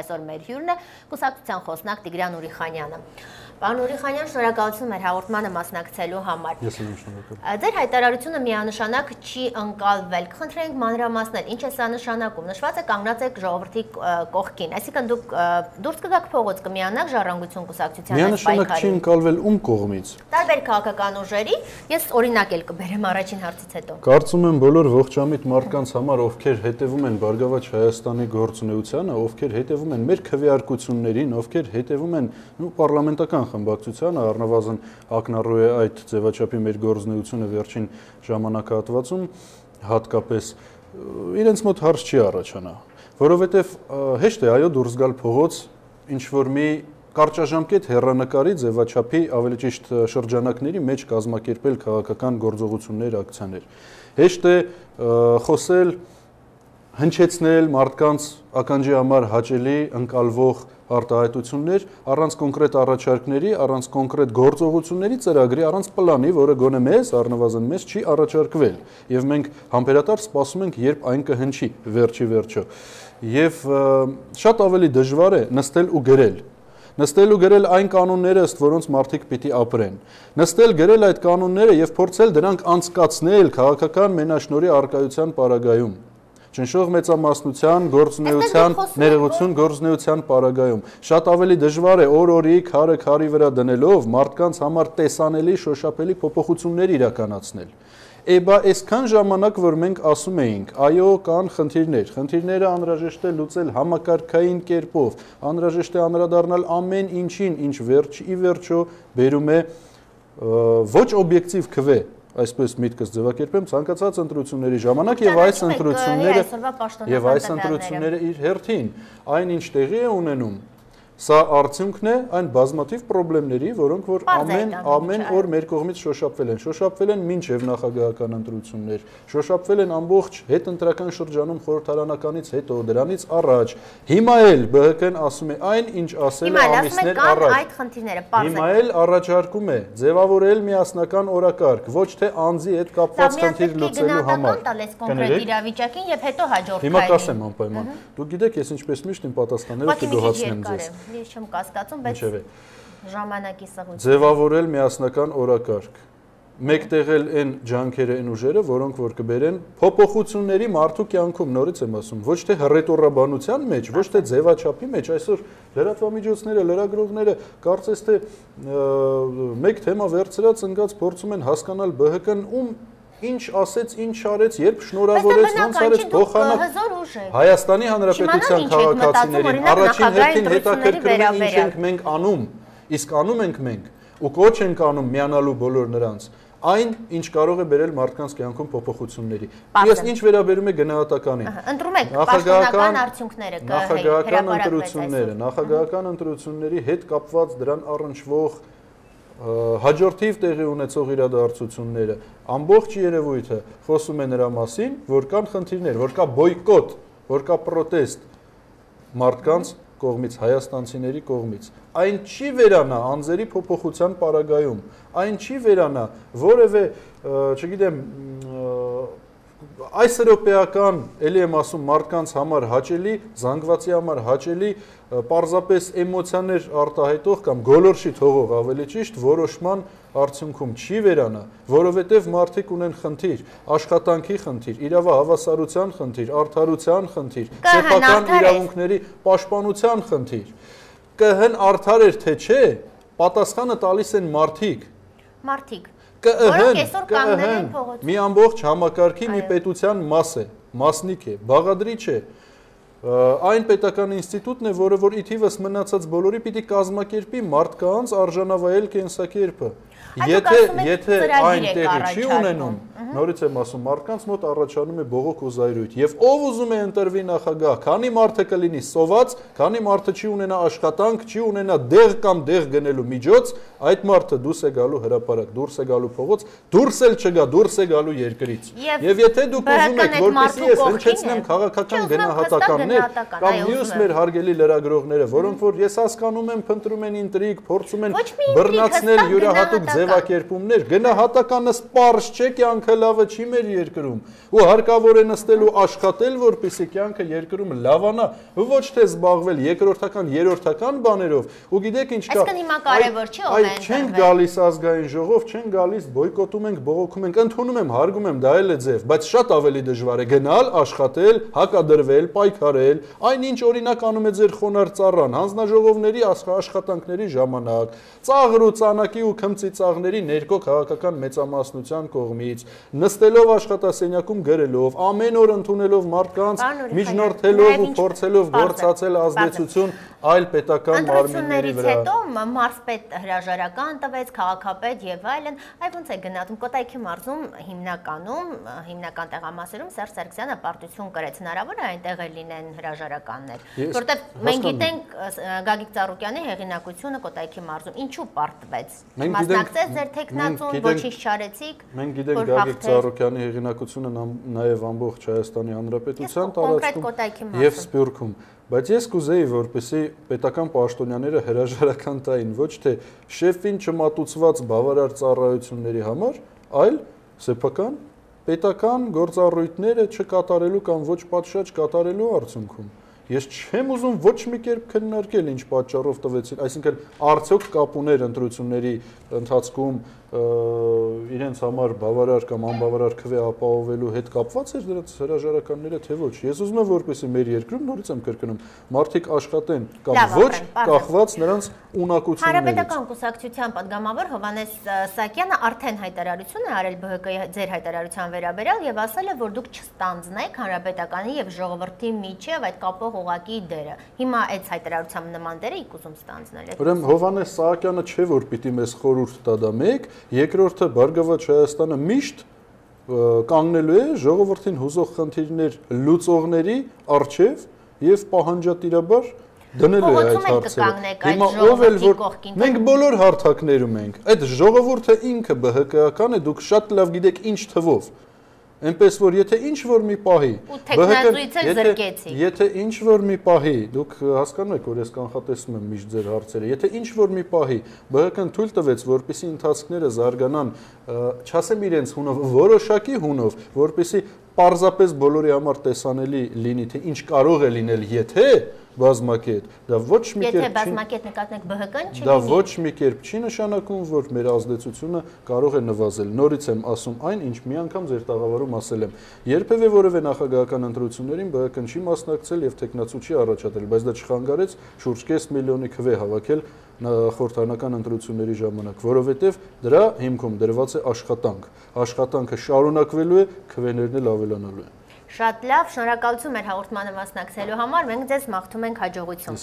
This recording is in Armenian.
այսօր մեր հյուրն է կուսակցության խոսնակ Տիգրան Ուրիխանյանը։ Պարոն Ուրիխանյան, շնորհակալություն մեր հաղորդմանը մասնակցելու համար։ Ես եմ շնորհակալ։ Ձեր հայտարարությունը միանշանակ չի ընկալվել։ Կխնդրենք մանրամասնել, ինչ է սա նշանակում։ Նշված է կանգնած եք ժողովրդի կողքին, այսինքն դուք դուրս կգաք փողոց կմիանաք Ժառանգություն կուսակցության այս պայքարին։ Միանշանակ չի ընկալվել ում կողմից։ Տարբեր քաղաքական ուժերի, ես օրինակ էլ կբերեմ առաջին հարցից հետո։ Կարծում եմ բոլոր ողջամիտ մարդկանց համար, ովքեր հետևում են Բարգավաճ Հայաստանի գործունեությանը, ովքեր հետևում են մեր քվեարկություններին, ովքեր հետևում են պարլամենտական խմբակցությանը, առնվազն ակնառու է այդ ձևաչափի մեր գործունեությունը վերջին ժամանակահատվածում, հատկապես իրենց մոտ հարց չի առաջանա, որովհետև հեշտ է այո դուրս գալ փողոց ինչ որ մի կարճաժամկետ հեռանկարի ձևաչափի ավելի ճիշտ շրջանակների մեջ կազմակերպել քաղաքական գործողություններ, ակցիաներ։ Հեշտ է խոսել, հնչեցնել մարդկանց ականջի համար հաճելի ընկալվող արտահայտություններ առանց կոնկրետ առաջարկների, առանց կոնկրետ գործողությունների ծրագրի, առանց պլանի, որը գոնե մեզ, առնվազն մեզ չի առաջարկվել։ Եվ մենք համբերատար սպասում ենք, երբ այն կհնչի վերջի վերջո։ Եվ շատ ավելի դժվար է նստել ու գրել։ Նստել ու գրել այն կանոնները, ըստ որոնց մարդիկ պիտի ապրեն։ Նստել գրել այդ կանոնները եւ փորձել դրանք անցկացնել քաղաքական մենաշնորհի արկայության պարագայում։ Ճնշող մեծամասնության գործունեության, ներողություն գործունեության պարագայում։ Շատ ավելի դժվար է օր-օրի քարը քարի վրա դնելով մարդկանց համար տեսանելի շոշափելի փոփոխություններ իրականացնել։ Էբա այսքան ժամանակ, որ մենք ասում էինք, այո, կան խնդիրներ, խնդիրները անհրաժեշտ է լուծել համակարգային կերպով, անհրաժեշտ է անդրադառնալ ամեն ինչին, ինչ վերջի վերջո բերում է ոչ օբյեկտիվ քվե, այսպես միտքս ձևակերպեմ, ցանկացած ընտրությունների ժամանակ եւ այս ընտրությունները իր հերթին, այն ինչ տեղի է ունենում, սա արդյունքն է այն բազմաթիվ խնդիրների, որոնք որ ամեն օր մեր կողմից շոշափվել են մինչև նախագահական ընտրություններ, շոշափվել են ամբողջ հետընտրական շրջանում խորհրդարանականից հետո, դրանից առաջ։ Հիմա էլ ԲՀԿ-ն ասում է այն, ինչ ասել է ամիսներ առաջ։ Հիմա էլ առաջարկում է ձևավորել միասնական օրակարգ, ոչ թե անձի հետ կապված խնդիր լուծելու համար։ Հիմա կասեմ անպայման։ Դուք գիտեք, ես ինչպես միշտ իմ պատասխանները կգոհացնեմ ձեզ։ Ես չեմ կասկածում, բայց ժամանակի սղություն։ Ձևավորել միասնական օրակարգ, մեկտեղել այն ջանքերը, այն ուժերը, որոնք որ կբերեն փոփոխությունների մարդու կյանքում, նորից եմ ասում, ոչ թե հռետորաբանության մեջ, ոչ թե ձևաչափի մեջ, այսօր լրատվամիջոցները, լրագրողները կարծես թե մեկ թեմա վերցրած ընկած փորձում են հասկանալ ԲՀԿ-ն ում ինչ ասեց, ինչ արեց, երբ շնորհավորեց, ոնց արեց, փոխանակ Հայաստանի Հանրապետության քաղաքացիներին առաջին հերթին հետաքրքրում է ինչ ենք մենք անում, իսկ անում ենք մենք ու կոչ ենք անում միանալու բոլոր նրանց, այն ինչ կարող է բերել մարդկանց կյանքում փոփոխությունների։ Ես ինչ վերաբերում է գնահատականին։ Ընտրում եք պաշտոնական արդյունքները նախագահական ընտրությունների հետ կապված դրան առնչվող հաջորդիվ տեղի ունեցող իրադարձությունները, ամբողջ երևույթը խոսում է նրա մասին, որ կան խնդիրներ, որ կա բոյկոտ, որ կա պրոտեստ մարդկանց կողմից, հայաստանցիների կողմից։ Այն չի վերանա անձերի փոփոխության պարագայում, այն չի վերանա որևէ, չգիտեմ, այս եվրոպեական, ելի եմ ասում, մարդկանց համար հաճելի, զանգվածի համար հաճելի, պարզապես էմոցիաներ արտահայտող կամ գոլորշի թողող ավելի ճիշտ որոշման արդյունքում չի վերանա, որովհետև մարդիկ ունեն խնդիր, աշխատանքի խնդիր, իրավահավասարության խնդիր, արդարության խնդիր, սեփական իրավունքների պաշտպանության խնդիր։ ԿՀ-ն արդար էր թե չէ, պատասխանը տալիս են մարդիկ։ ԿՀ-ն մի ամբողջ համակարգի մի պետության մաս է, մասնիկ է, բաղադրիչ է, այն պետական ինստիտուտն է, որը որ իթիվս մնացած բոլորի պիտի կազմակերպի մարդկանց արժանավայել կենսակերպը։ Եթե այն տեղի չի ունենում, նորից եմ ասում, մարդկանց մոտ առաջանում է բողոք ու զայրույթ, եւ ով ուզում է ընտրվի նախագահ, քանի մարդը կլինի սոված, քանի մարդը չի ունենա աշխատանք, չի ունենա դեղ կամ դեղ գնելու միջոց, այդ մարդը դուրս է գալու հրապարակ, դուրս է գալու փողոց, դուրս էլ չգա, դուրս է գալու երկրից։ Եվ եթե դուք ուզում եք, որպեսզի ես հնչեցնեմ քաղաքական գնահատականներ կամ մյուս մեր հարգելի լրագրողները, որոնք որ ես հասկանում եմ, փնտրում են ինտրիգ, փորձում են բռնացնել յուրահատուկ ձևակերպումներ, գնահատականը սպառս չէ, կյանքը լավը չի մեր երկրում։ Ու հարկավոր է նստել ու աշխատել, որպեսզի կյանքը երկրում լավանա, ոչ թե զբաղվել երկրորդական, երրորդական բաներով։ Ու գիտեք ինչ կա։ Այսինքն հիմա կարևոր չի ով է ընտրվել։ Չեն գալիս ազգային ժողով, չեն գալիս, բոյկոտում ենք, բողոքում ենք, ընդունում եմ, հարգում եմ, դա էլ է ձև, բայց շատ ավելի դժվար է գնալ, աշխատել, հակադրվել, պայքարել, այնինչ օրինակ անում է ձեր խոնարհ ծառան, հանձնաժողովների աշխատանքների ժամանակ, ծաղր ու ծանակի ու քմծի ծաղների ներքո քաղաքական մեծամասնության կողմից, նստելով աշխատասենյակում գրելով, ամեն օր ընդունելով մարդկանց, միջնորդելով ու փորձելով գործածել ազդեցություն այլ պետական մարմինների վրա։ Հետո մարզպետ հրաժարական տվեց, քաղաքապետ եւ այլն, այ ոնց է գնահատում Կոտայքի մարզում հիմնական տեղամասերում Սերժ Սարգսյանը պարտություն կրեց, հնարավոր է այնտեղ լինեն հրաժարականներ, որտեղ մենք գիտենք Գագիկ Ծառուկյանի հեղինակությունը Կոտայքի մարզում ինչու պարտվեց, մասնակցեց ձեր թեկնածուն, ոչինչ չարեցիք։ Մենք գիտենք Գագիկ Ծառուկյանի հեղինակությունը նաեւ ամբողջ Հայաստանի Հանրապետության տարածքում եւ Սփյուռքում։ Բայց ես կուզեի, որպեսզի պետական պաշտոնյաները հրաժարական տային ոչ թե շեֆին չմատուցված բավարար ծառայությունների համար, այլ սեփական պետական գործառույթները չկատարելու կամ ոչ պատշաճ կատարելու արդյունքում։ Ես չեմ ուզում ոչ մի կերպ քննարկել ինչ պատճառով տվեցին, այսինքն արդյոք կապ ուներ ընտրությունների ընթացքում իրենց համար բավարար կամ անբավարար քվե ապահովելու հետ կապված էր դրանց հրաժարականները թե ոչ։ Ես ուզում եմ որպեսզի մեր երկրում նորից եմ կրկնում, մարդիկ աշխատեն կամ ոչ, կախված նրանց ունակություններից։ Հանրապետական կուսակցության պատգամավոր Հովհաննես Սահակյանը արդեն հայտարարություն է արել ԲՀԿ-ի ձեր հայտարարության վերաբերյալ եւ ասել է, որ դուք չստանձնեք հանրապետականի եւ ժողովրդի միջև այդ կապող ուղղակի դերը։ Հիմա այդ հայտարարության նման դերը եք ուզում ստանձնել։ Ուրեմն Հովհաննես Սահակյանը չէ որ պիտի մեզ խորհուրդ տա դա մեկ, երկրորդը Բարգավաճ Հայաստանը միշտ կանգնելու է ժողովրդին հուզող խնդիրներ լուծողների առջև եւ պահանջատիրաբար դնելու է այդ հարցերը։ Հիմա ով էլ որ մենք բոլոր հարթակներում ենք, այդ ժողովուրդը ինքը ԲՀԿ-ական է, դուք շատ լավ գիտեք ինչ թվով։ Այնպես որ եթե ինչ որ մի պահի եթե ինչ որ մի պահի դուք հասկանում եք որ ես կանխատեսում եմ միշտ ձեր հարցերը եթե ինչ որ մի պահի ԲՀԿ-ն թույլ տվեց որպեսզի ընթացքները զարգանան չասեմ իրենց հունով որոշակի հունով որպեսզի պարզապես բոլորի համար տեսանելի լինի թե ինչ կարող է լինել եթե բազմակետ դա ոչ մի կերպ եթե բազմակետ նկատենք ԲՀԿ-ն չի դա ոչ մի կերպ չի նշանակում որ մեր ազդեցությունը կարող է նվազել նորից եմ ասում այն ինչ մի անգամ ձեր տաղավարում ասել եմ երբևէ որևէ նախագահական ընտրություններին ԲՀԿ-ն չի մասնակցել եւ տեխնացու չի առաջադրել բայց դա չխանգարեց շուրջ 5 միլիոնի քվե հավաքել խորհրդարանական ընտրությունների ժամանակ որովհետեւ դրա հիմքում դրված է աշխատանքը շարունակվելու է քվեներն էլ ավելանալու են Շատ լավ, շնորհակալություն մեր հաղորդմանը մասնակցելու համար, մենք ձեզ մաղթում ենք հաջողություն։